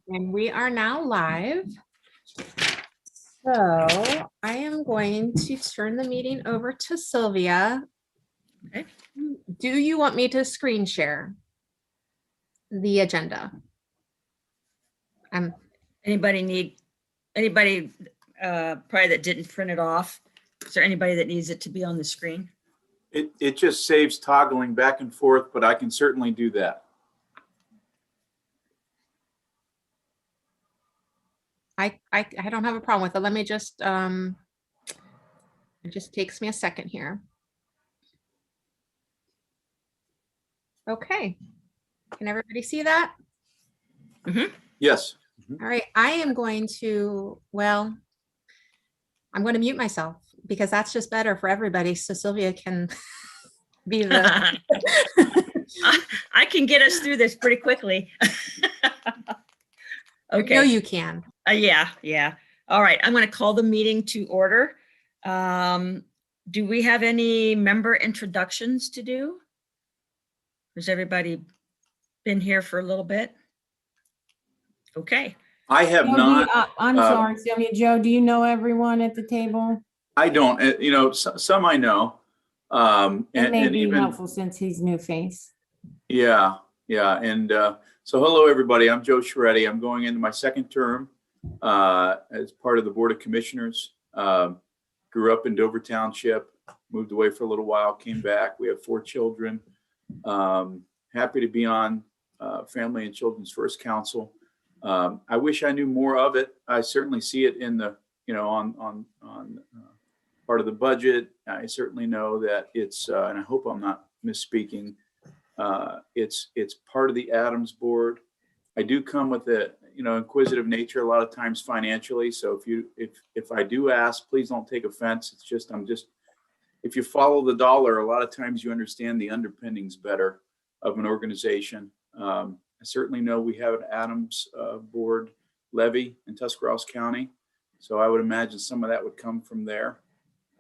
And we are now live. So I am going to turn the meeting over to Sylvia. Okay. Do you want me to screen share the agenda? Anybody probably that didn't print it off? Is there anybody that needs it to be on the screen? It just saves toggling back and forth, but I can certainly do that. I don't have a problem with it. Let me just, it just takes me a second here. Okay. Can everybody see that? Yes. All right, I am going to, well, I'm going to mute myself because that's just better for everybody. So Sylvia can be the. I can get us through this pretty quickly. Okay. No, you can. Yeah. All right. I'm going to call the meeting to order. Do we have any member introductions to do? Has everybody been here for a little bit? Okay. I have Joe, not. I'm sorry, Sylvia. Joe, do you know everyone at the table? I don't. You know, some I know. It may And be even helpful since he's new face. yeah. And so hello everybody. I'm Joe Shreddy. I'm going into my second term as part of the Board of Commissioners. Grew up in Dover Township, moved away for a little while, came back. We have 4 children. Happy to be on Family and Children's First Council. I wish I knew more of it. I certainly see it in the, on part of the budget. I certainly know that it's, and I hope I'm not misspeaking. It's part of the Adams Board. I do come with a, inquisitive nature a lot of times financially. So if I do ask, please don't take offense. It's just, if you follow the dollar, a lot of times you understand the underpinnings better of an organization. I certainly know we have an Adams board levy in Tuscarawas County. So I would imagine some of that would come from there.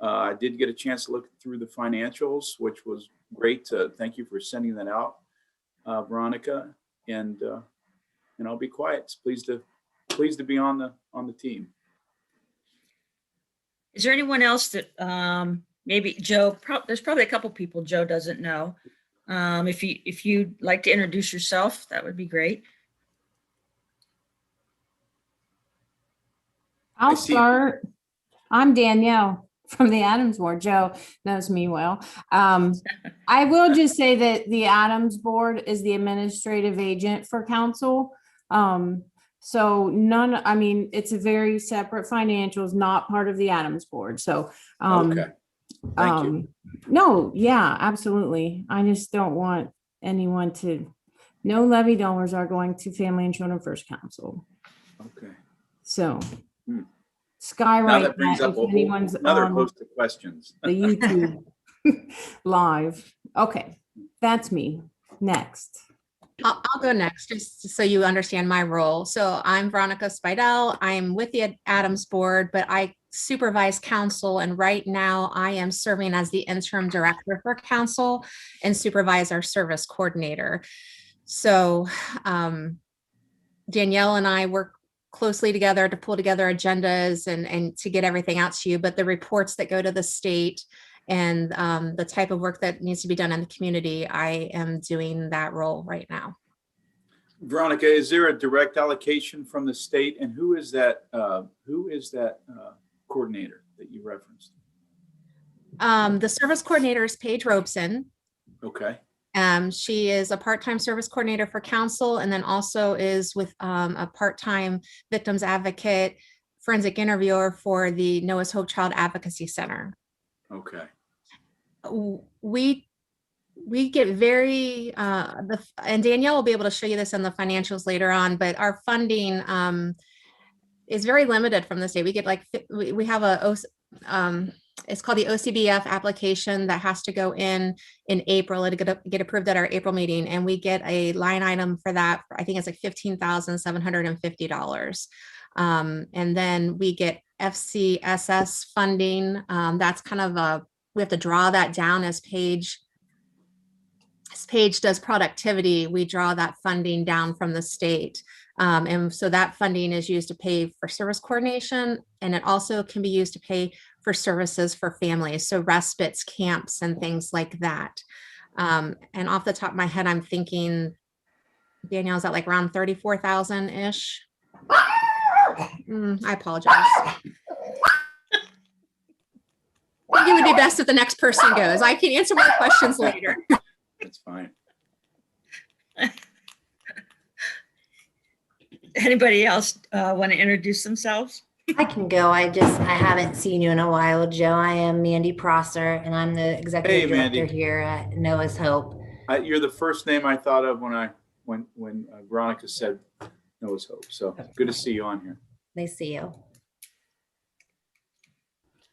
I did get a chance to look through the financials, which was great. Thank you for sending that out, Veronica. And I'll be quiet. It's pleased to be on the team. Is there anyone else that maybe Joe? There's probably a couple people Joe doesn't know. If you'd like to introduce yourself, that would be great. I'll start. I'm Danielle from the Adams Board. Joe knows me well. I will just say that the Adams Board is the administrative agent for council. So it's a very separate financials, not part of the Adams Board. So, Okay. Thank you. No, yeah, absolutely. I just don't want anyone to, no levy dollars are going to Family and Children First Council. Okay. So Now skywrite that brings that up if anyone's another on host of questions. the YouTube live. Okay, that's me. Next. I'll go next, just so you understand my role. So I'm Veronica Spidel. I'm with the Adams Board, but I supervise council. And right now I am serving as the interim director for council and supervise our service coordinator. So Danielle and I work closely together to pull together agendas and to get everything out to you, but the reports that go to the state and the type of work that needs to be done in the community, I am doing that role right now. Veronica, is there a direct allocation from the state, and who is that coordinator that you referenced? The service coordinator is Paige Robeson. Okay. She is a part-time service coordinator for council, and then also is with a part-time victims advocate, forensic interviewer for the Noah's Hope Child Advocacy Center. Okay. We get very, and Danielle will be able to show you this in the financials later on, but our funding is very limited from the state. We get we have it's called the OCBF application that has to go in April. It'll get approved at our April meeting, and we get a line item for that. I think it's like $15,750. And then we get FCSS funding. That's kind of we have to draw that down, as Paige this page does productivity, we draw that funding down from the state. And so that funding is used to pay for service coordination, and it also can be used to pay for services for families. So respites, camps, and things like that. And off the top of my head, I'm thinking, Danielle, is that like around 34,000-ish? I apologize. I think it would be best if the next person goes. I can answer more questions later. That's fine. Anybody else want to introduce themselves? I can go. I haven't seen you in a while, Joe. I am Mandy Prosser, and I'm the executive Mandy. director here at Noah's Hope. You're the first name I thought of when Veronica said Noah's Hope. So good to see you on here. They see you.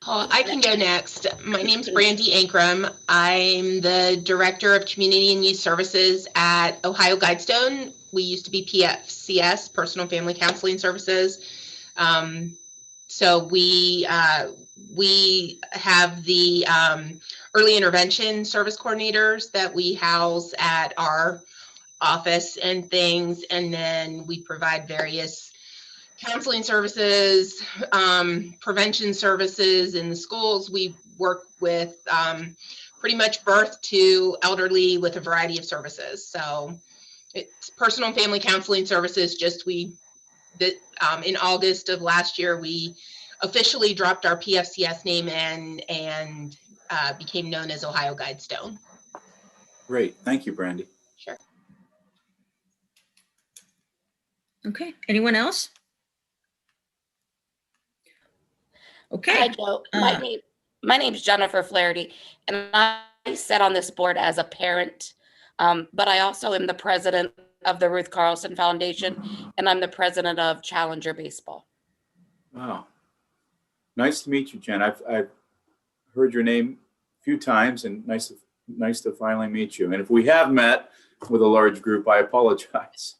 Oh, I can go next. My name's Brandy Ankrum. I'm the Director of Community and Youth Services at Ohio Guidestone. We used to be PFCS, Personal Family Counseling Services. So we have the early intervention service coordinators that we house at our office and things. And then we provide various counseling services, prevention services in the schools. We work with pretty much birth to elderly with a variety of services. So it's personal and family counseling services. In August of last year, we officially dropped our PFCS name and became known as Ohio Guidestone. Great. Thank you, Brandy. Sure. Okay, anyone else? Okay. Hi, Joe. My name's Jennifer Flaherty, and I sit on this board as a parent, but I also am the president of the Ruth Carlson Foundation, and I'm the president of Challenger Baseball. Wow. Nice to meet you, Jen. I've heard your name a few times, and nice to finally meet you. And if we have met with a large group, I apologize.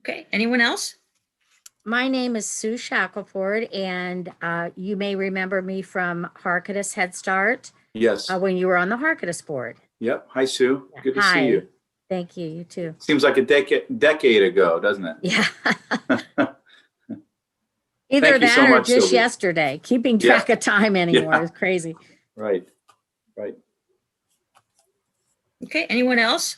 Okay, anyone else? My name is Sue Shackelford, and you may remember me from Harkness Head Start Yes. when you were on the Harkness board. Yep. Hi, Sue. Good to Hi. see you. Thank you. You too. Seems like a decade ago, doesn't it? Yeah. Either Thank you that so or much, just Sylvia. yesterday. Keeping track of time anymore Yeah. is crazy. Right. Right. Okay, anyone else?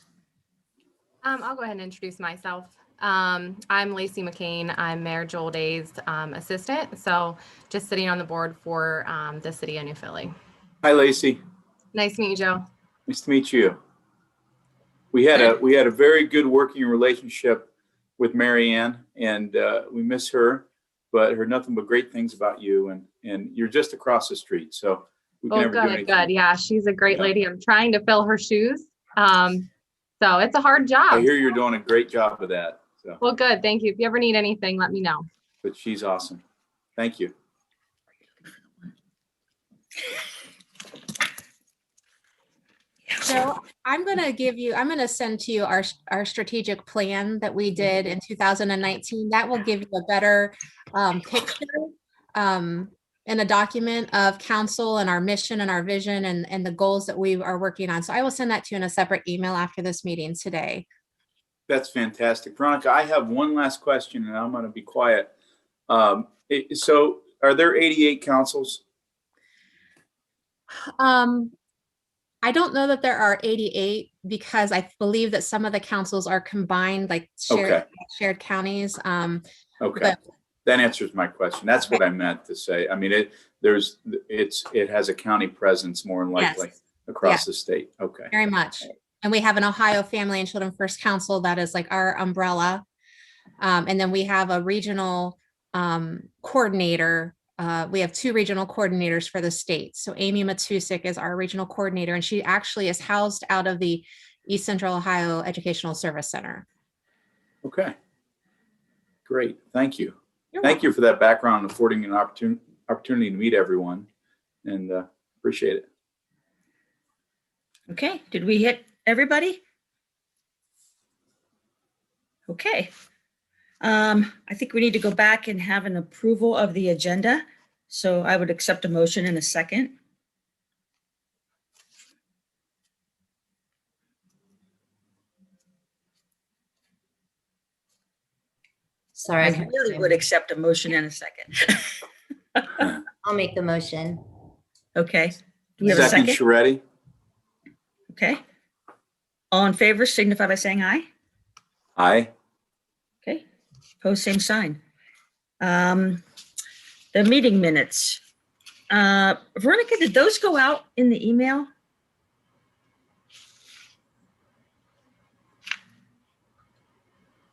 I'll go ahead and introduce myself. I'm Lacey McCain. I'm Mayor Joel Day's assistant. So just sitting on the board for the city of New Philly. Hi, Lacey. Nice to meet you, Joe. Nice to meet you. We had a very good working relationship with Mary Ann, and we miss her, but heard nothing but great things about you, and you're just across the street, so we can Oh, never do anything. good. Yeah, she's a great Yeah. lady. I'm trying to fill her shoes. So it's a hard job. I hear you're doing a great job of that. So, Well, good. Thank you. If you ever need anything, let me know. but she's awesome. Thank you. So I'm going to send to you our strategic plan that we did in 2019. That will give you a better picture in a document of council and our mission and our vision and the goals that we are working on. So I will send that to you in a separate email after this meeting today. That's fantastic. Veronica, I have one last question, and I'm going to be quiet. So are there 88 councils? I don't know that there are 88 because I believe that some of the councils are combined, like shared counties. Okay. But- That answers my question. That's what I meant to say. I mean, it has a county presence more than likely Yes. across the state. Okay. Very much. And we have an Ohio Family and Children First Council that is like our umbrella. And then we have a regional coordinator. We have 2 regional coordinators for the state. So Amy Matusik is our regional coordinator, and she actually is housed out of the East Central Ohio Educational Service Center. Okay. Great. Thank you. You're Thank you for that background and affording an opportunity to meet everyone, and appreciate it. Okay, did we hit everybody? Okay. I think we need to go back and have an approval of the agenda. So I would accept a motion in a second. Sorry. I I couldn't really hear would you. accept a motion in a second. I'll make the motion. Okay. Do we have a Second, second? Shreddy. Okay. All in favor signify by saying aye. Aye. Okay. Pose same sign. The meeting minutes. Veronica, did those go out in the email?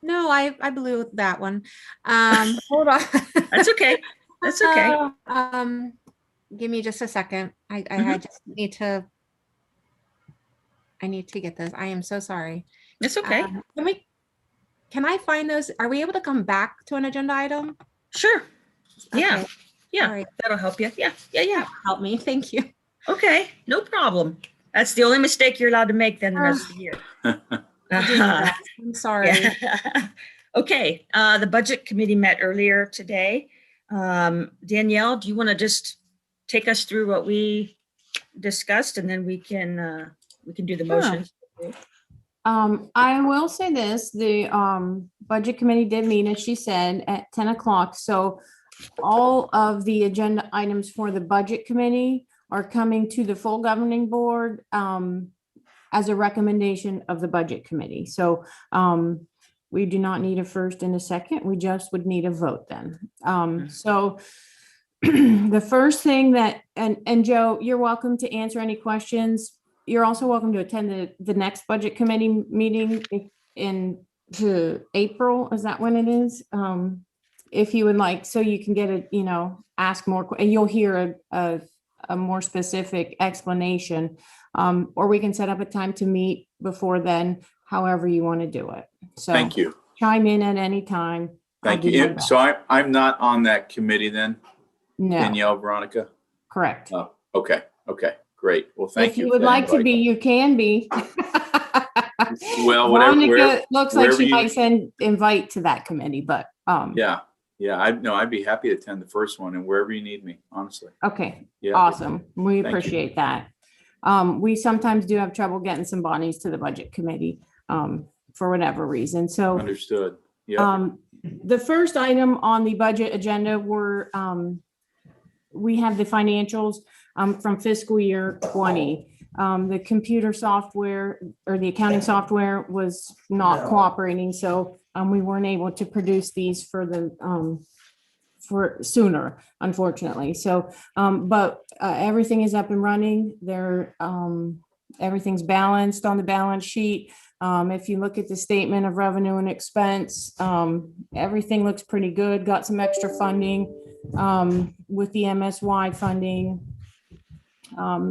No, I blew that one. Hold on. That's okay. That's okay. Give me just a second. I Mhm. just need to. I need to get this. I am so sorry. It's okay. Can I find those? Are we able to come back to an agenda item? Sure. Yeah. Okay. Yeah. All right. That'll help you. Yeah. Yeah. Yeah. Help me. Thank you. Okay. No problem. That's the only mistake you're allowed to make then the rest of the year. I'll do my best. I'm sorry. Yeah. Okay. The budget committee met earlier today. Danielle, do you want to just take us through what we discussed and then we can do the Sure. motions? I will say this, the budget committee did meet, as she said, at 10 o'clock. So all of the agenda items for the budget committee are coming to the full governing board as a recommendation of the budget committee. So we do not need a first and a second. We just would need a vote then. So the first thing that, and Joe, you're welcome to answer any questions. You're also welcome to attend the next budget committee meeting in April. Is that when it is? If you would like, so you can get ask more, and you'll hear a more specific explanation. Or we can set up a time to meet before then, however you want to do it. So Thank you. chime in at any time. Thank I'll do my you. best. So I'm not on that committee then, No, Danielle, Veronica? correct. Oh, okay. Okay, great. Well, thank If you. you for would that like to invite. be, you can be. Well, whatever, Veronica looks like wherever she you- might send invite to that committee, but, Yeah. I'd be happy to attend the first one and wherever you need me, honestly. okay, Yeah. awesome. We you. appreciate that. We sometimes do have trouble getting some bodies to the budget committee, for whatever reason. So, Understood. Yeah. the first item on the budget agenda were, we have the financials, from fiscal year 20. The computer software or the accounting software was not cooperating, so we weren't able to produce these for sooner, unfortunately. So, but everything is up and running. Everything's balanced on the balance sheet. If you look at the statement of revenue and expense, everything looks pretty good. Got some extra funding with the MSY funding.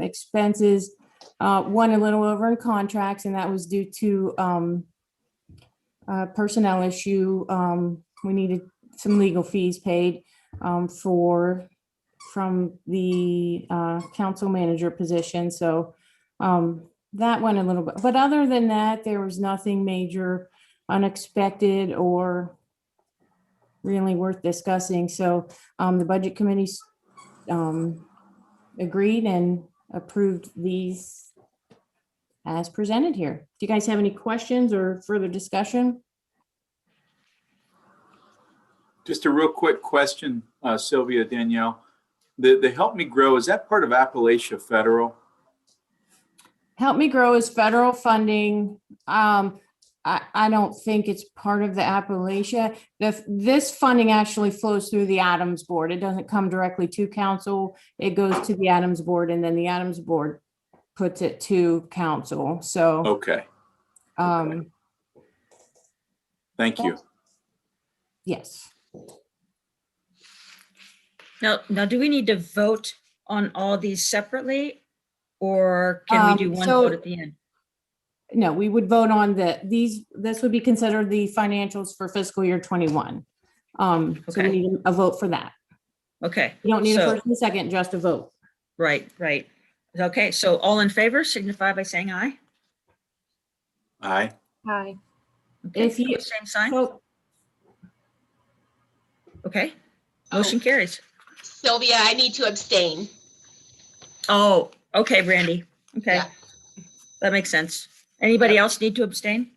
Expenses went a little over in contracts, and that was due to personnel issue. We needed some legal fees paid from the council manager position. So that went a little bit, but other than that, there was nothing major, unexpected, or really worth discussing. So the budget committee agreed and approved these as presented here. Do you guys have any questions or further discussion? Just a real quick question, Sylvia, Danielle. The Help Me Grow, is that part of Appalachia Federal? Help Me Grow is federal funding. I don't think it's part of the Appalachia. This funding actually flows through the Adams Board. It doesn't come directly to council. It goes to the Adams Board, and then the Adams Board puts it to council. So, Okay, thank you. yes. Now, do we need to vote on all these separately? Or can we do one so- vote at the end? No, we would vote on this would be considered the financials for fiscal year 21. So we Okay. need a vote for that. Okay. You don't need a so- first and a second, just a vote. Right. Okay, so all in favor signify by saying aye. Aye. Hi. Okay, If you- pose same sign. So Okay, Oh. motion carries. Sylvia, I need to abstain. Oh, okay, Brandy. Okay, Yeah. that makes sense. Anybody else need to abstain?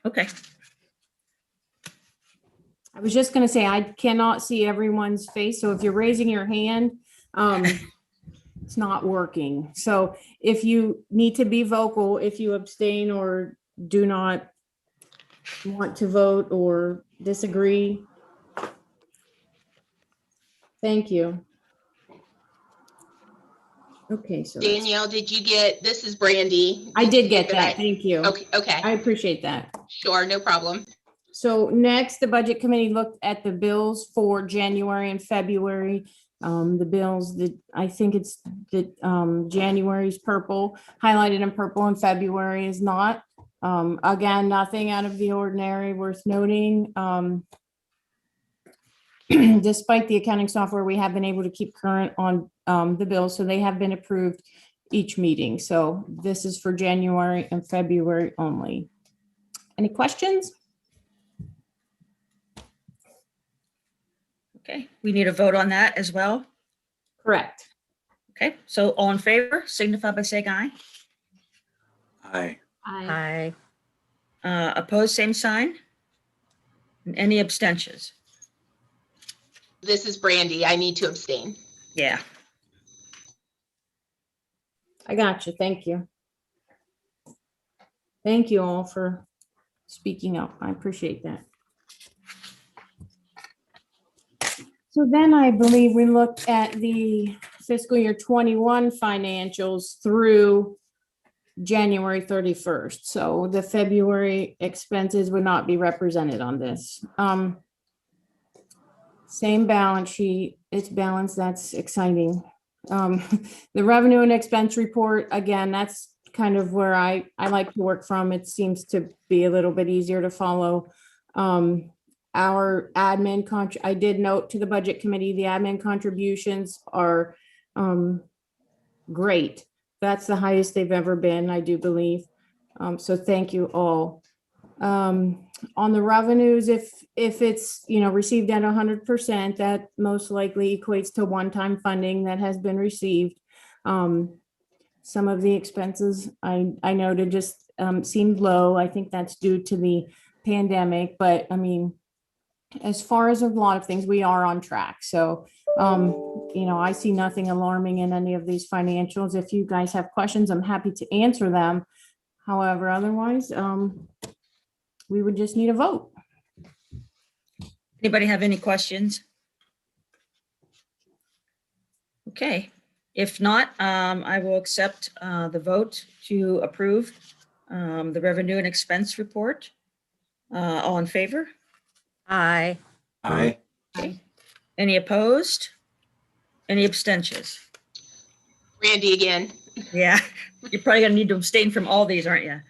Okay, I was just gonna say, I cannot see everyone's face, so if you're raising your hand, it's not working. So if you need to be vocal, if you abstain or do not want to vote or disagree. Thank you. Okay, so that's- Danielle, did you get, this is Brandy. I did get Did that. Thank you. Okay, okay, I appreciate that. sure, no problem. So next, the budget committee looked at the bills for January and February. The bills that I think it's that January's purple, highlighted in purple, and February is not. Again, nothing out of the ordinary worth noting. Despite the accounting software, we have been able to keep current on the bills, so they have been approved each meeting. So this is for January and February only. Any questions? Okay, we need a vote on that as well. Correct. Okay, so all in favor, signify by saying aye. Aye. Aye. Opposed, same sign. And any abstentions? This is Brandy. I need to abstain. Yeah, I got you. Thank you. Thank you all for speaking up. I appreciate that. So then I believe we looked at the fiscal year 21 financials through January 31st. So the February expenses would not be represented on this. Same balance sheet, it's balanced, that's exciting. The revenue and expense report, again, that's kind of where I like to work from. It seems to be a little bit easier to follow. Our admin I did note to the budget committee, the admin contributions are great. That's the highest they've ever been, I do believe. So thank you all. On the revenues, if it's, received at 100%, that most likely equates to one-time funding that has been received. Some of the expenses I noted just seemed low. I think that's due to the pandemic, but I mean, as far as a lot of things, we are on track. So, I see nothing alarming in any of these financials. If you guys have questions, I'm happy to answer them. However, otherwise, we would just need a vote. anybody have any questions? Okay, if not, I will accept the vote to approve the revenue and expense report. All in favor? Aye. Aye. Any opposed? Any abstentions? Brandy again. Yeah, you're probably gonna need to abstain from all these, aren't you?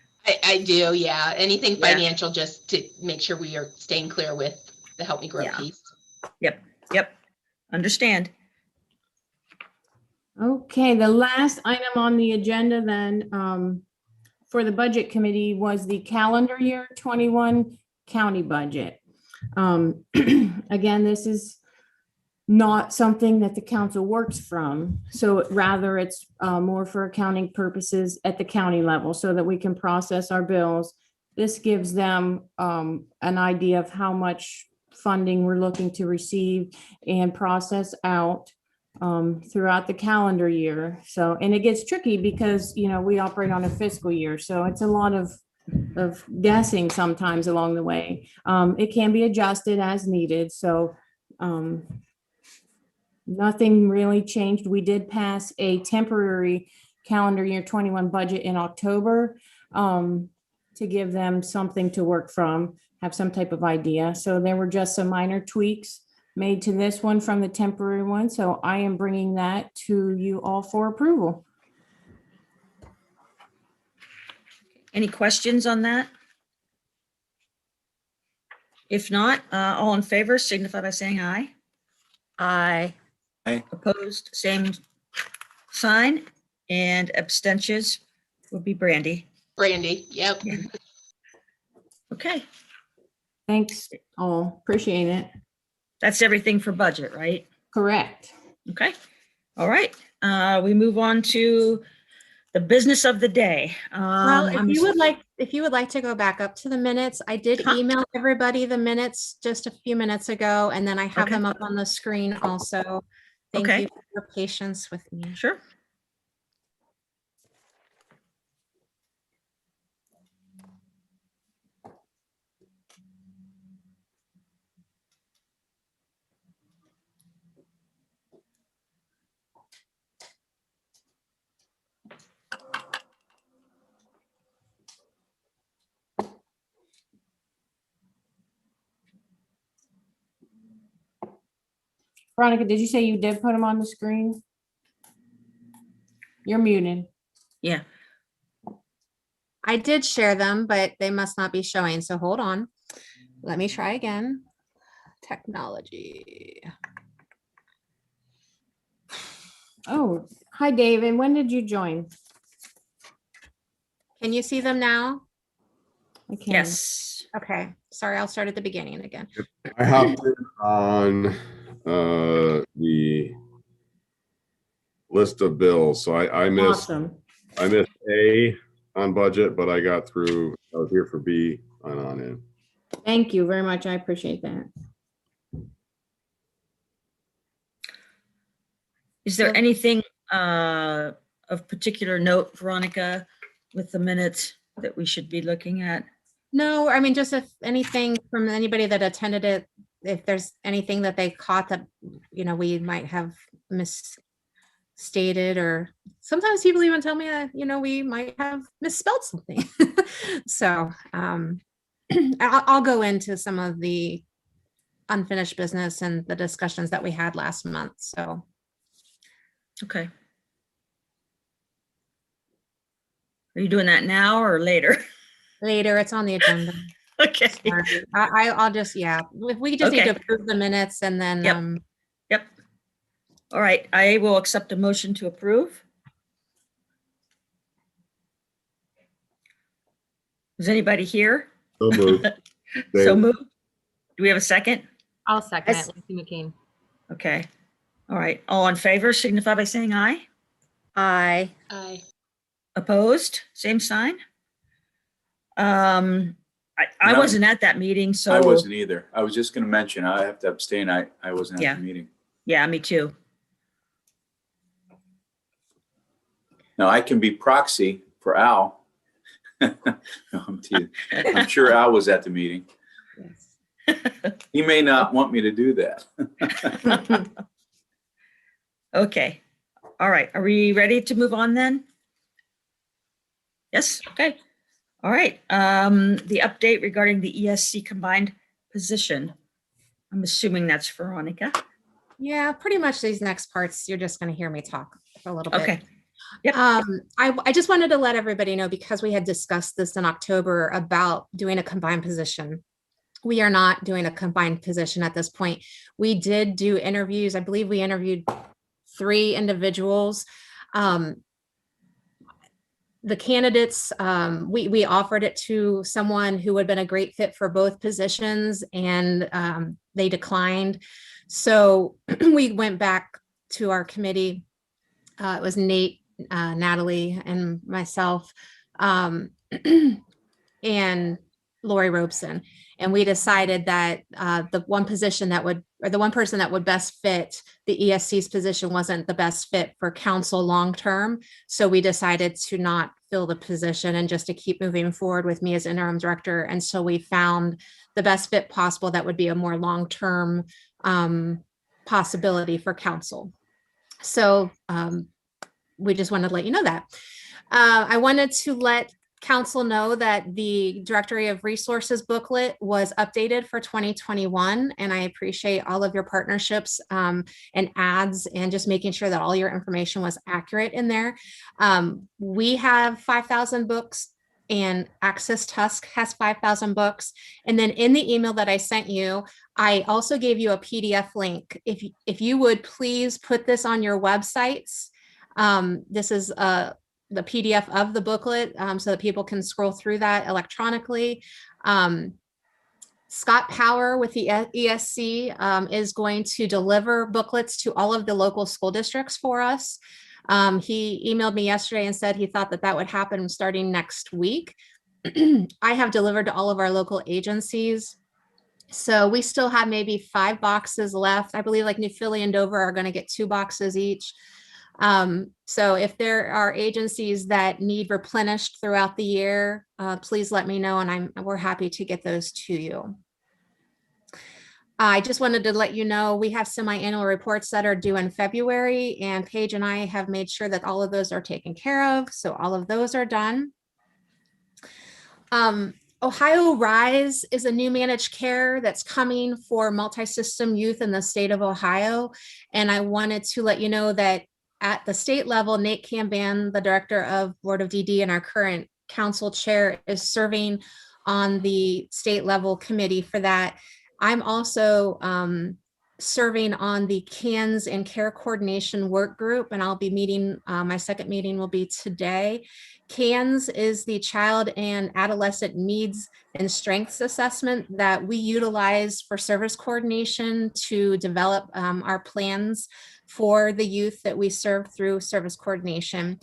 I do, yeah. Anything Yeah. financial, just to make sure we are staying clear with the Help Me Grow Yeah. piece. Yep, understand. Okay, the last item on the agenda then, for the budget committee was the calendar year 21 county budget. Again, this is not something that the council works from. So rather it's more for accounting purposes at the county level so that we can process our bills. This gives them an idea of how much funding we're looking to receive and process out throughout the calendar year. So, and it gets tricky because, we operate on a fiscal year. So it's a lot of guessing sometimes along the way. It can be adjusted as needed. So nothing really changed. We did pass a temporary calendar year 21 budget in October to give them something to work from, have some type of idea. So there were just some minor tweaks made to this one from the temporary one. So I am bringing that to you all for approval. Any questions on that? If not, all in favor signify by saying aye. Aye. Opposed, same sign, and abstentions would be Brandy. Brandy, yep. Okay, Thanks all. Appreciate it. that's everything for budget, right? Correct. Okay, all right. We move on to the business of the day. Well, I'm if you would like to go back up to the minutes, I did Huh? email everybody the minutes just a few minutes ago, and then I have Okay. them up on the screen also. Thank Okay. you for your patience with me. Sure. Veronica, did you say you did put them on the screen? You're muted. Yeah. I did share them, but they must not be showing, so hold on. Let me try again. Technology. Oh, hi, David. When did you join? Can you see them now? I can. Yes. Okay, sorry, I'll start at the beginning again. I hopped in on the list of bills, so I missed Awesome. A on budget, but I got through. I was here for B on in. Thank you very much. I appreciate that. Is there So- anything of particular note, Veronica, with the minutes that we should be looking at? No, I mean, just if anything from anybody that attended it, if there's anything that they caught that, you know, we might have misstated, or sometimes people even tell me that, you know, we might have misspelled something. So I'll go into some of the unfinished business and the discussions that we had last month. So Okay. Are you doing that now or later? later, it's on the agenda. Okay. Sorry. I'll just, yeah, if we just need to Okay. approve the minutes and then, Yep. Yep. All right, I will accept a motion to approve. Is anybody here? So moved. So Dave. moved. Do we have a second? I'll second Yes. it, Lacy McKean. Okay. All right. All in favor signify by saying aye. Aye. Aye. Opposed, same sign. I No. wasn't at that meeting, so. I wasn't either. I was just gonna mention, I have to abstain. I wasn't Yeah. at the meeting. Yeah, me too. Now I can be proxy for Al. No, I'm teasing. I'm sure Al was at the meeting. yes. He may not want me to do that. Okay. All right. Are we ready to move on then? Yes. Okay. All right. The update regarding the ESC combined position. I'm assuming that's Veronica. Yeah, pretty much these next parts, you're just going to hear me talk for a little bit. Okay. Yep. I just wanted to let everybody know, because we had discussed this in October about doing a combined position. We are not doing a combined position at this point. We did do interviews. I believe we interviewed 3 individuals. The candidates, we offered it to someone who had been a great fit for both positions, and they declined. So we went back to our committee. It was Nate, Natalie, and myself, and Lori Robeson. And we decided that the one position that would, or the one person that would best fit the ESC's position wasn't the best fit for council long-term. So we decided to not fill the position and just to keep moving forward with me as interim director. And so we found the best fit possible that would be a more long-term possibility for council. So we just wanted to let you know that. I wanted to let council know that the Directory of Resources booklet was updated for 2021, and I appreciate all of your partnerships and ads and just making sure that all your information was accurate in there. We have 5,000 books, and Access Tusk has 5,000 books. And then in the email that I sent you, I also gave you a PDF link. If you would please put this on your websites. This is the PDF of the booklet, so that people can scroll through that electronically. Scott Power with the ESC is going to deliver booklets to all of the local school districts for us. He emailed me yesterday and said he thought that that would happen starting next week. I have delivered to all of our local agencies. So we still have maybe 5 boxes left. I believe like New Philly and Dover are going to get 2 boxes each. So if there are agencies that need replenished throughout the year, please let me know, and we're happy to get those to you. I just wanted to let you know we have semi-annual reports that are due in February, and Paige and I have made sure that all of those are taken care of. So all of those are done. Ohio Rise is a new managed care that's coming for multi-system youth in the state of Ohio. And I wanted to let you know that at the state level, Nate Camban, the director of Board of DD and our current council chair, is serving on the state level committee for that. I'm also serving on the CANS and Care Coordination Work Group, and I'll be meeting, my second meeting will be today. CANS is the Child and Adolescent Needs and Strengths Assessment that we utilize for service coordination to develop our plans for the youth that we serve through service coordination.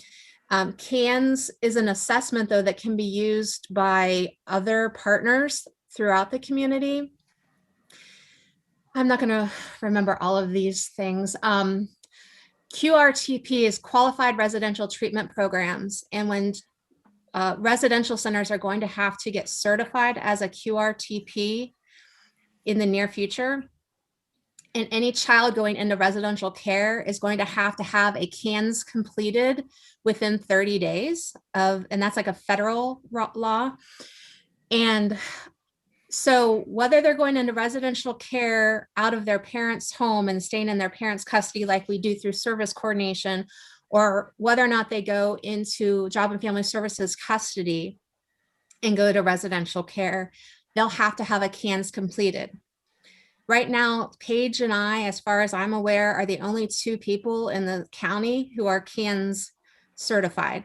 CANS is an assessment, though, that can be used by other partners throughout the community. I'm not going to remember all of these things. QRTP is Qualified Residential Treatment Programs. And when residential centers are going to have to get certified as a QRTP in the near future, and any child going into residential care is going to have a CANS completed within 30 days of, and that's like a federal law. And so whether they're going into residential care out of their parents' home and staying in their parents' custody like we do through service coordination, or whether or not they go into Job and Family Services custody and go to residential care, they'll have to have a CANS completed. Right now, Paige and I, as far as I'm aware, are the only 2 people in the county who are CANS certified.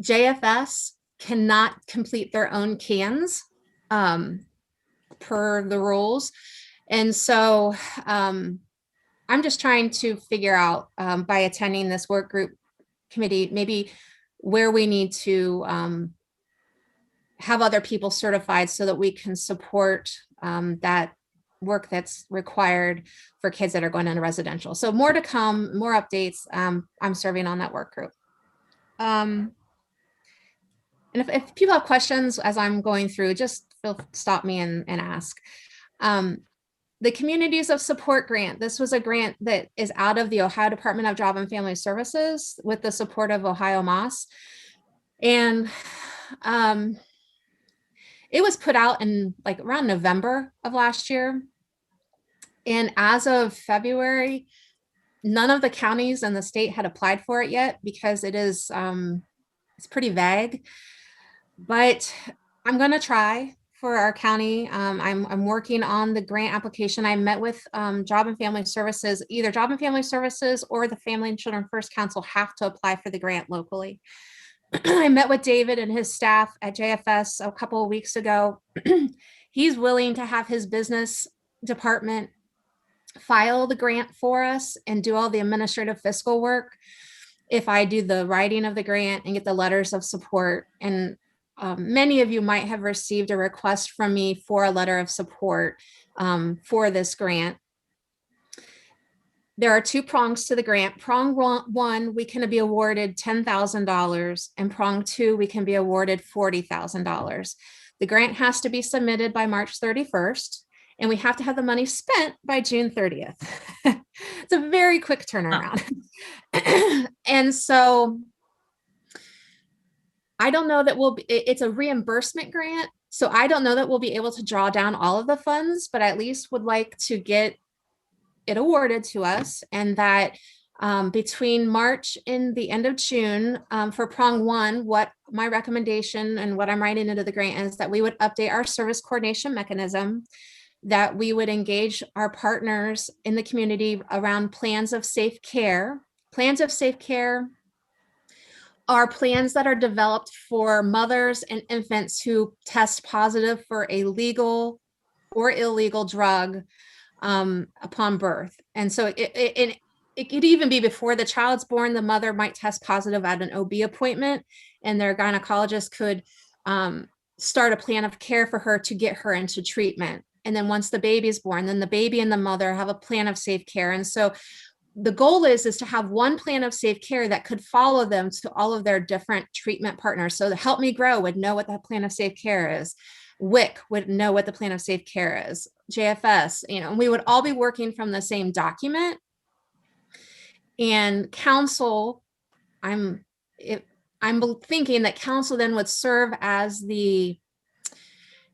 JFS cannot complete their own CANS per the rules. And so I'm just trying to figure out by attending this work group committee, maybe where we need to have other people certified so that we can support that work that's required for kids that are going into residential. So more to come, more updates. I'm serving on that work group. And if people have questions as I'm going through, just stop me and ask. The Communities of Support grant. This was a grant that is out of the Ohio Department of Job and Family Services with the support of Ohio MOS. And it was put out in like around November of last year. And as of February, none of the counties in the state had applied for it yet because it is, it's pretty vague. But I'm going to try for our county. I'm working on the grant application. I met with Job and Family Services. Either Job and Family Services or the Family and Children First Council have to apply for the grant locally. I met with David and his staff at JFS a couple of weeks ago. He's willing to have his business department file the grant for us and do all the administrative fiscal work if I do the writing of the grant and get the letters of support. And many of you might have received a request from me for a letter of support for this grant. There are 2 prongs to the grant. Prong 1, we can be awarded $10,000, and prong 2, we can be awarded $40,000. The grant has to be submitted by March 31st, and we have to have the money spent by June 30th. It's a very quick turnaround. And so I don't know that it's a reimbursement grant. So I don't know that we'll be able to draw down all of the funds, but at least would like to get it awarded to us, and that between March and the end of June, for prong 1, what my recommendation and what I'm writing into the grant is that we would update our service coordination mechanism, that we would engage our partners in the community around plans of safe care. Plans of safe care are plans that are developed for mothers and infants who test positive for a legal or illegal drug upon birth. And so it could even be before the child's born. The mother might test positive at an OB appointment, and their gynecologist could start a plan of care for her to get her into treatment. And then once the baby's born, then the baby and the mother have a plan of safe care. And so the goal is to have one plan of safe care that could follow them to all of their different treatment partners. So the Help Me Grow would know what that plan of safe care is. WIC would know what the plan of safe care is. JFS, and we would all be working from the same document. And council, I'm thinking that council then would serve as the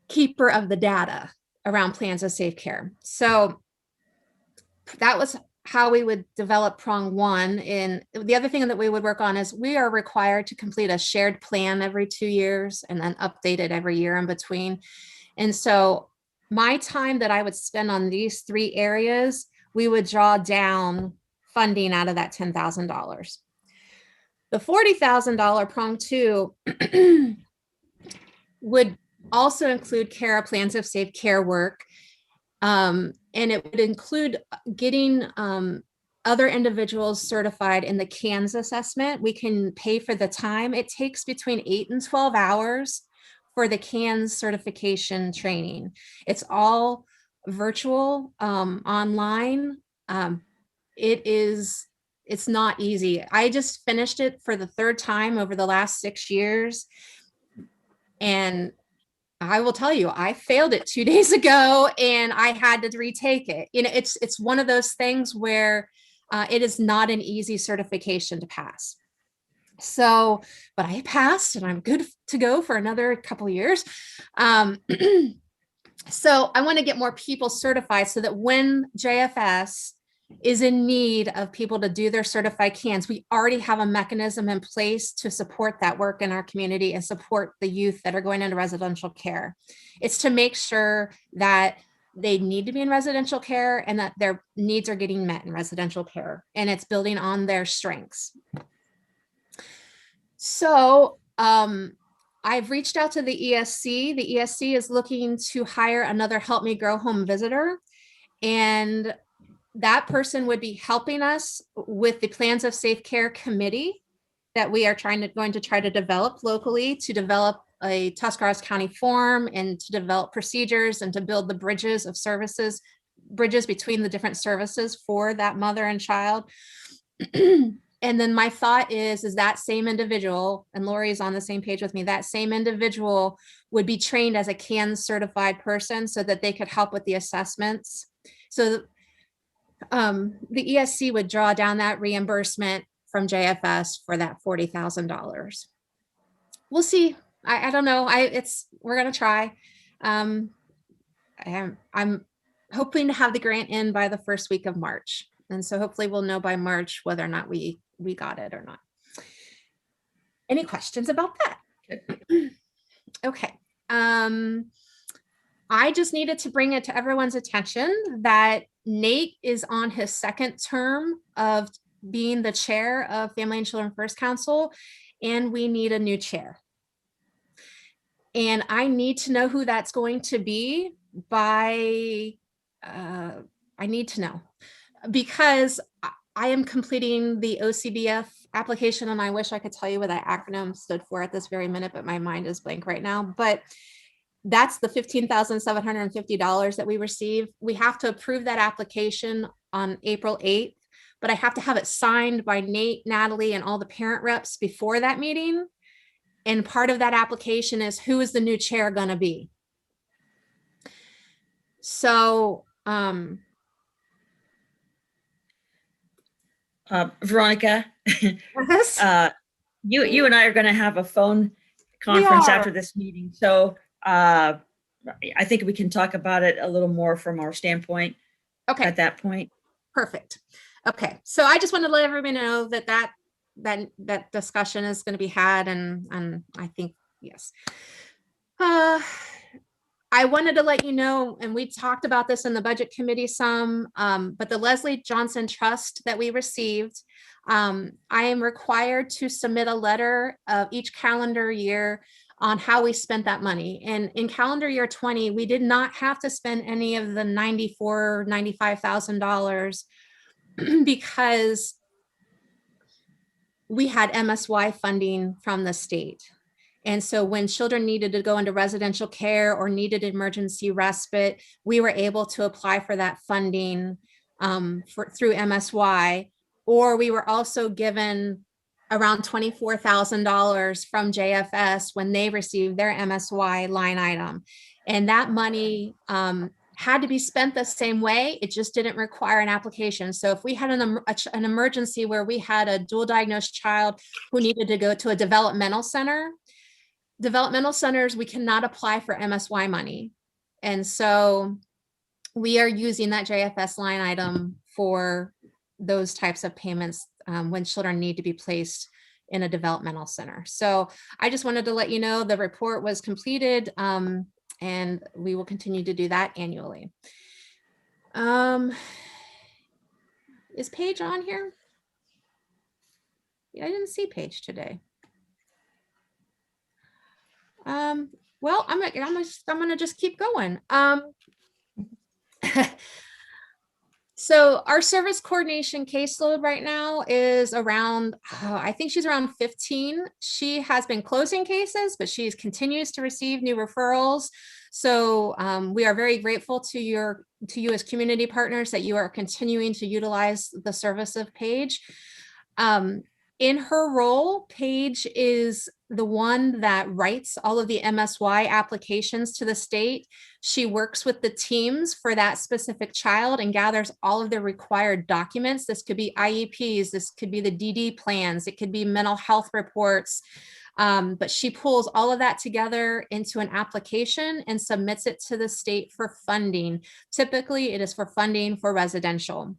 keeper of the data around plans of safe care. So that was how we would develop prong one. And the other thing that we would work on is we are required to complete a shared plan every 2 years and then update it every year in between. And so my time that I would spend on these 3 areas, we would draw down funding out of that $10,000. The $40,000 prong 2 would also include CARA plans of safe care work. And it would include getting other individuals certified in the CANS assessment. We can pay for the time. It takes between 8 and 12 hours for the CANS certification training. It's all virtual, online. It's not easy. I just finished it for the 3rd time over the last 6 years. And I will tell you, I failed it 2 days ago and I had to retake it. It's one of those things where it is not an easy certification to pass. So, but I passed and I'm good to go for another couple of years. So I want to get more people certified so that when JFS is in need of people to do their certified CANs, we already have a mechanism in place to support that work in our community and support the youth that are going into residential care. It's to make sure that they need to be in residential care and that their needs are getting met in residential care, and it's building on their strengths. So I've reached out to the ESC. The ESC is looking to hire another Help Me Grow home visitor, and that person would be helping us with the plans of safe care committee that we are going to try to develop locally, to develop a Tuscarawas County form and to develop procedures and to build the bridges of services, bridges between the different services for that mother and child. And then my thought is that same individual, and Lori's on the same page with me, that same individual would be trained as a CANS certified person so that they could help with the assessments. So the ESC would draw down that reimbursement from JFS for that $40,000. We'll see. I don't know. We're gonna try. I'm hoping to have the grant in by the 1st week of March, and so hopefully we'll know by March whether or not we got it or not. Any questions about that? Okay. I just needed to bring it to everyone's attention that Nate is on his 2nd term of being the chair of Family and Children First Council, and we need a new chair. And I need to know who that's going to be by, I need to know, because I am completing the OCBF application, and I wish I could tell you what that acronym stood for at this very minute, but my mind is blank right now. But that's the $15,750 that we receive. We have to approve that application on April 8th, but I have to have it signed by Nate, Natalie, and all the parent reps before that meeting. And part of that application is who is the new chair going to be. So, Veronica, yes. you and I are going to have a phone conference after this meeting. So I think we can talk about it a little more from our standpoint. Okay. At that point. Perfect. Okay. So I just wanted to let everybody know that discussion is going to be had, and I think, yes. I wanted to let you know, and we talked about this in the budget committee some, but the Leslie Johnson Trust that we received, I am required to submit a letter of each calendar year on how we spent that money. And in calendar year 20, we did not have to spend any of the $95,000 because we had MSY funding from the state. And so when children needed to go into residential care or needed emergency respite, we were able to apply for that funding through MSY, or we were also given around $24,000 from JFS when they received their MSY line item. And that money had to be spent the same way. It just didn't require an application. So if we had an emergency where we had a dual diagnosed child who needed to go to a developmental centers, we cannot apply for MSY money. And so we are using that JFS line item for those types of payments when children need to be placed in a developmental center. So I just wanted to let you know the report was completed, and we will continue to do that annually. Is Paige on here? Yeah, I didn't see Paige today. Well, I'm gonna just keep going. So our service coordination caseload right now is around, I think she's around 15. She has been closing cases, but she continues to receive new referrals. So we are very grateful to you as community partners that you are continuing to utilize the service of Paige. In her role, Paige is the one that writes all of the MSY applications to the state. She works with the teams for that specific child and gathers all of the required documents. This could be IEPs, this could be the DD plans, it could be mental health reports. But she pulls all of that together into an application and submits it to the state for funding. Typically, it is for funding for residential.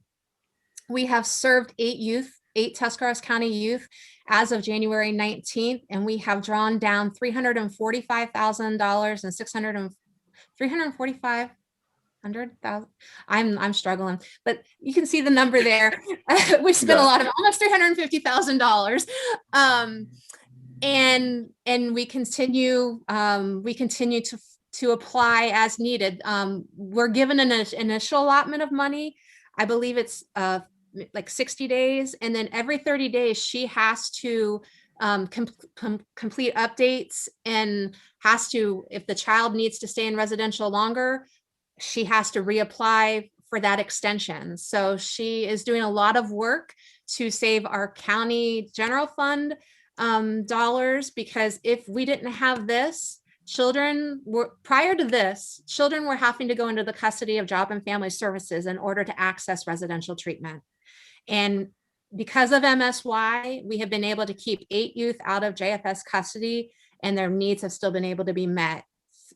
We have served 8 Tuscarawas County youth as of January 19th, and we have drawn down $345,000 and $345,000. I'm struggling, but you can see the number there. We spent a lot of almost $350,000. And we continue to apply as needed. We're given an initial allotment of money. I believe it's like 60 days. And then every 30 days, she has to complete updates and has to, if the child needs to stay in residential longer, she has to reapply for that extension. So she is doing a lot of work to save our county general fund dollars, because if we didn't have this, children were having to go into the custody of Job and Family Services in order to access residential treatment. And because of MSY, we have been able to keep 8 youth out of JFS custody, and their needs have still been able to be met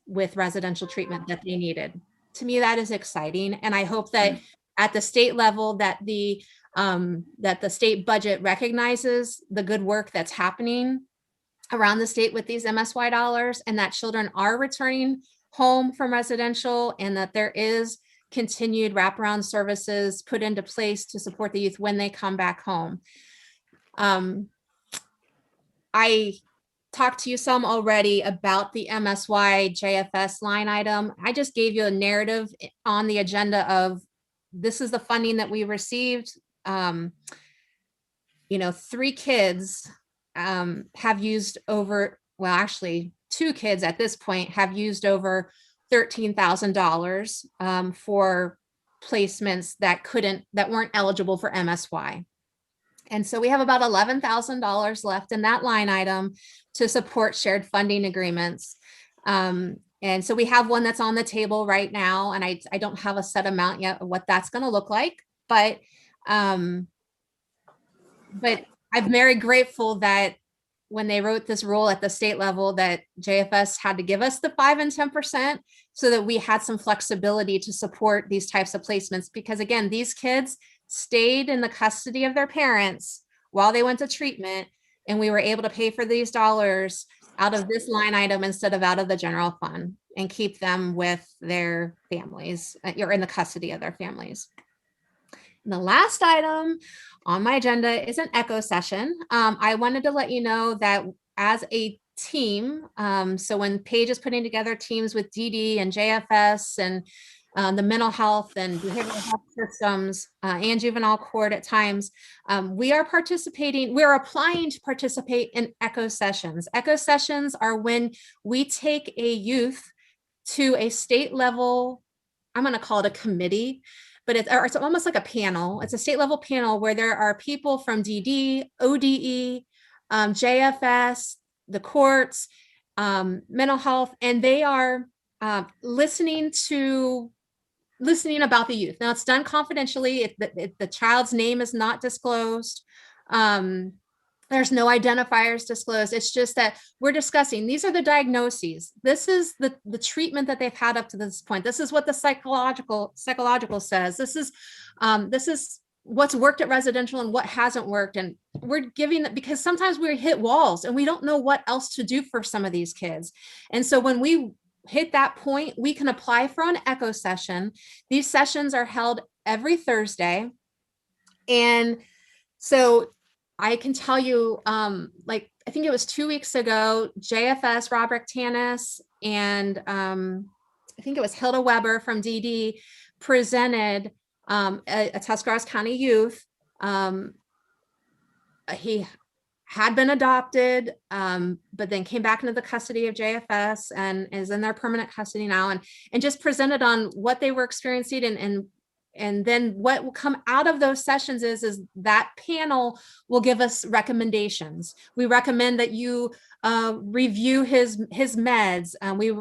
with residential treatment that they needed. To me, that is exciting. And I hope that at the state level that the state budget recognizes the good work that's happening around the state with these MSY dollars, and that children are returning home from residential, and that there is continued wraparound services put into place to support the youth when they come back home. I talked to you some already about the MSY JFS line item. I just gave you a narrative on the agenda of this is the funding that we received. 3 kids have used over, well, actually 2 kids at this point have used over $13,000 for placements that weren't eligible for MSY. And so we have about $11,000 left in that line item to support shared funding agreements. And so we have one that's on the table right now, and I don't have a set amount yet of what that's going to look like, but I'm very grateful that when they wrote this rule at the state level, that JFS had to give us the 5 and 10% so that we had some flexibility to support these types of placements. Because again, these kids stayed in the custody of their parents while they went to treatment, and we were able to pay for these dollars out of this line item instead of out of the general fund, and keep them with their families, or in the custody of their families. And the last item on my agenda is an echo session. I wanted to let you know that as a team, so when Paige is putting together teams with DD and JFS and the mental health and behavioral health systems, and juvenile court at times. We are applying to participate in ECHO sessions. ECHO sessions are when we take a youth to a state level, I'm going to call it a committee, but it's almost like a panel. It's a state level panel where there are people from DD, ODE, JFS, the courts, mental health, and they are listening about the youth. Now it's done confidentially. The child's name is not disclosed. There's no identifiers disclosed. It's just that we're discussing, these are the diagnoses. This is the treatment that they've had up to this point. This is what the psychological says. This is what's worked at residential and what hasn't worked. And we're giving, because sometimes we hit walls and we don't know what else to do for some of these kids. And so when we hit that point, we can apply for an ECHO session. These sessions are held every Thursday. And so I can tell you, like, I think it was 2 weeks ago, JFS, Rob Rectanis, and I think it was Hilda Weber from DD presented a Tuscarawas County youth. He had been adopted, but then came back into the custody of JFS and is in their permanent custody now, and just presented on what they were experiencing and then what will come out of those sessions is that panel will give us recommendations. We recommend that you review his meds.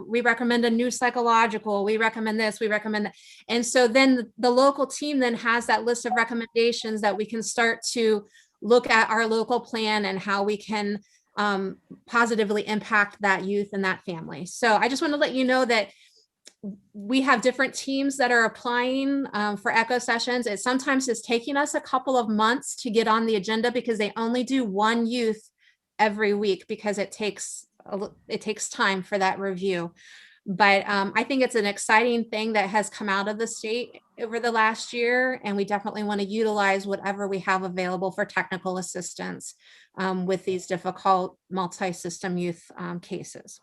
We recommend a new psychological. We recommend this, we recommend that. And so then the local team then has that list of recommendations that we can start to look at our local plan and how we can positively impact that youth and that family. So I just want to let you know that we have different teams that are applying for ECHO sessions. It sometimes is taking us a couple of months to get on the agenda because they only do one youth every week because it takes time for that review. But I think it's an exciting thing that has come out of the state over the last year, and we definitely want to utilize whatever we have available for technical assistance with these difficult multi-system youth cases.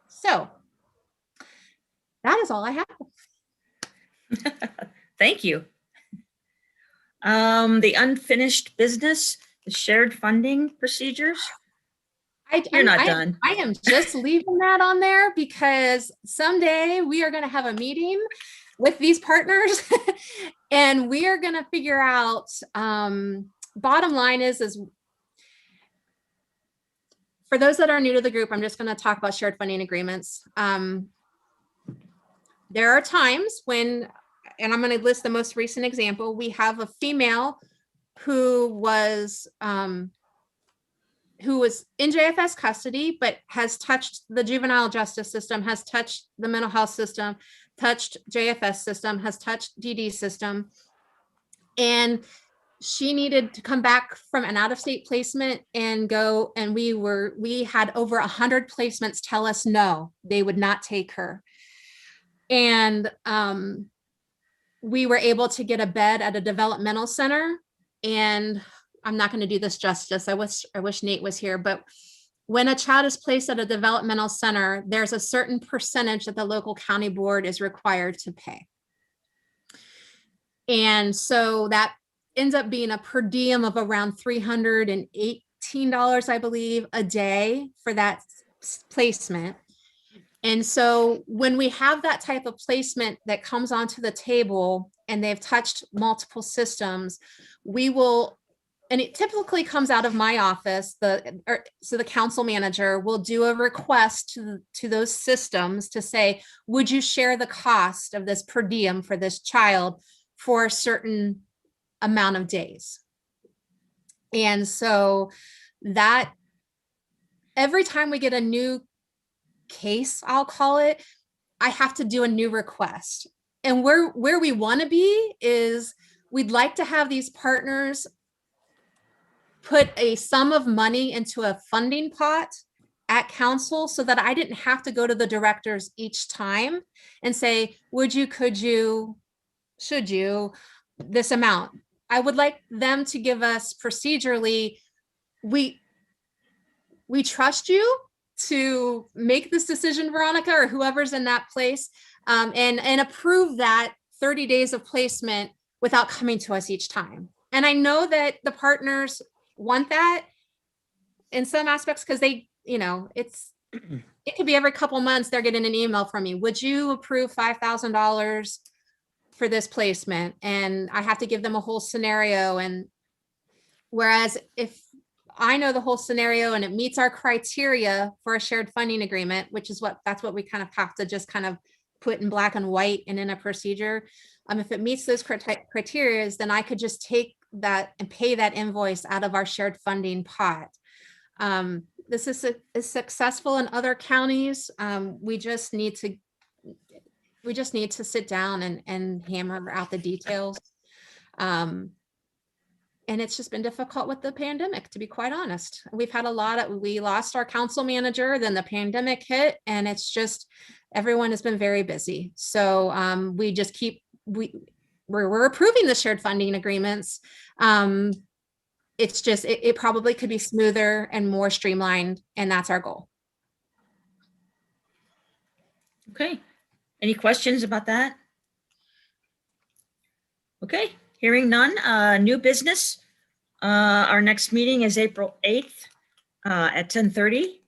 So that is all I have. Thank you. The unfinished business, the shared funding procedures. You're not done. I am just leaving that on there because someday we are going to have a meeting with these partners and we are going to figure out, bottom line is for those that are new to the group, I'm just going to talk about shared funding agreements. There are times when, and I'm going to list the most recent example, we have a female who was in JFS custody, but has touched the juvenile justice system, has touched the mental health system, touched JFS system, has touched DD system. And she needed to come back from an out-of-state placement and go, and we had over 100 placements tell us no, they would not take her. And we were able to get a bed at a developmental center. And I'm not going to do this justice. I wish Nate was here, but when a child is placed at a developmental center, there's a certain percentage that the local county board is required to pay. And so that ends up being a per diem of around $318, I believe, a day for that placement. And so when we have that type of placement that comes onto the table and they've touched multiple systems, we will, and it typically comes out of my office, so the council manager will do a request to those systems to say, would you share the cost of this per diem for this child for a certain amount of days? And so that every time we get a new case, I'll call it, I have to do a new request. And where we want to be is we'd like to have these partners put a sum of money into a funding pot at council so that I didn't have to go to the directors each time and say, would you, could you, should you, this amount. I would like them to give us procedurally, we trust you to make this decision, Veronica, or whoever's in that place, and approve that 30 days of placement without coming to us each time. And I know that the partners want that in some aspects because they, you know, it could be every couple months they're getting an email from me. Would you approve $5,000 for this placement? And I have to give them a whole scenario. And whereas if I know the whole scenario and it meets our criteria for a shared funding agreement, which is that's what we kind of have to just kind of put in black and white and in a procedure. If it meets those criteria, then I could just take that and pay that invoice out of our shared funding pot. This is successful in other counties. We just need to sit down and hammer out the details. And it's just been difficult with the pandemic, to be quite honest. We've had we lost our council manager, then the pandemic hit, and it's just, everyone has been very busy. So we just we're approving the shared funding agreements. It's just, it probably could be smoother and more streamlined, and that's our goal. Okay. Any questions about that? Okay, hearing none. New business. Our next meeting is April 8th at 10:30.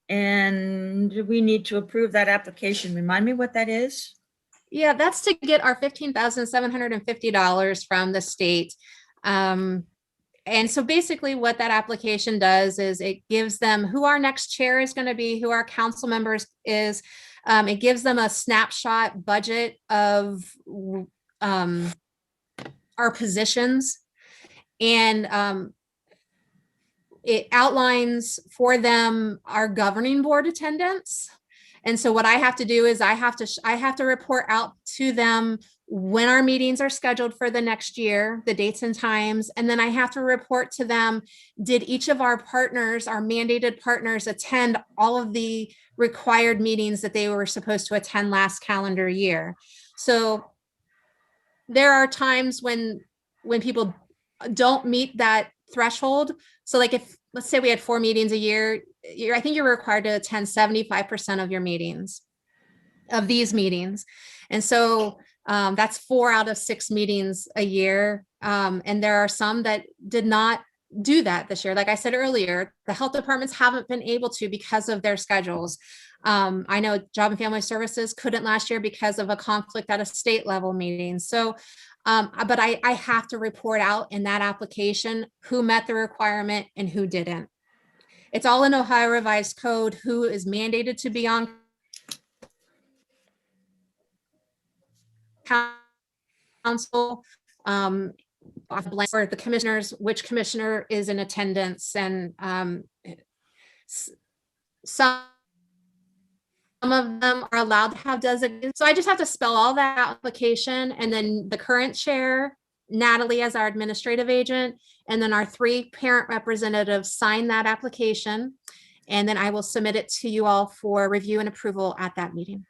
And we need to approve that application. Remind me what that is? Yeah, that's to get our $15,750 from the state. And so basically what that application does is it gives them who our next chair is going to be, who our council members is. It gives them a snapshot budget of our positions, and it outlines for them our governing board attendance. And so what I have to do is I have to report out to them when our meetings are scheduled for the next year, the dates and times. And then I have to report to them, did each of our partners, our mandated partners, attend all of the required meetings that they were supposed to attend last calendar year? So there are times when people don't meet that threshold. So like if, let's say we had 4 meetings a year, I think you're required to attend 75% of your meetings, of these meetings. And so that's 4 out of 6 meetings a year. And there are some that did not do that this year. Like I said earlier, the health departments haven't been able to because of their schedules. I know Job and Family Services couldn't last year because of a conflict at a state level meeting. So, but I have to report out in that application who met the requirement and who didn't. It's all in Ohio Revised Code, who is mandated to be on council, for the commissioners, which commissioner is in attendance, and some of them are allowed to have designated. So I just have to spell all that application, and then the current chair, Natalie, as our administrative agent, and then our 3 parent representatives sign that application. And then I will submit it to you all for review and approval at that meeting.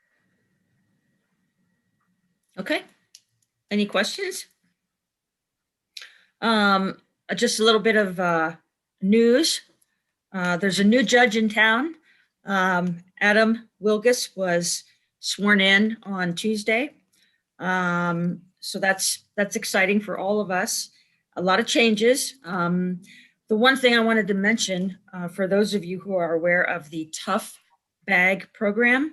Okay. Any questions? Just a little bit of news. There's a new judge in town. Adam Wilgus was sworn in on Tuesday. So that's exciting for all of us. A lot of changes. The one thing I wanted to mention, for those of you who are aware of the Tough Bag program,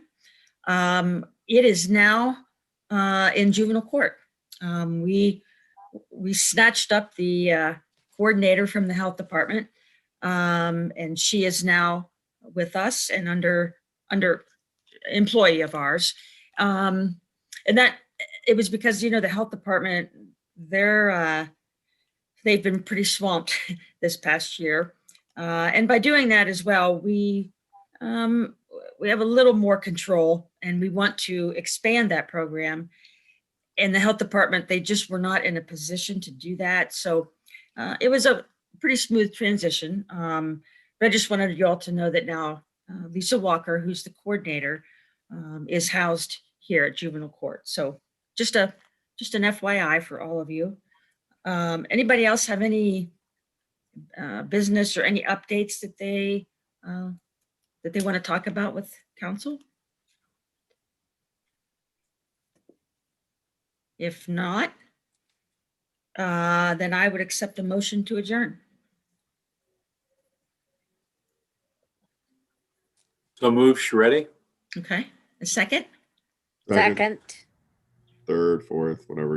it is now in juvenile court. We snatched up the coordinator from the health department, and she is now with us and under employee of ours. And that it was because, the health department, they've been pretty swamped this past year. And by doing that as well, we have a little more control, and we want to expand that program. In the health department, they just were not in a position to do that. So it was a pretty smooth transition. But I just wanted you all to know that now Lisa Walker, who's the coordinator, is housed here at juvenile court. So just an FYI for all of you. Anybody else have any business or any updates that they want to talk about with council? If not, then I would accept a motion to adjourn. So move, Shreddy. Okay, a second? Second, Second. third, fourth, whatever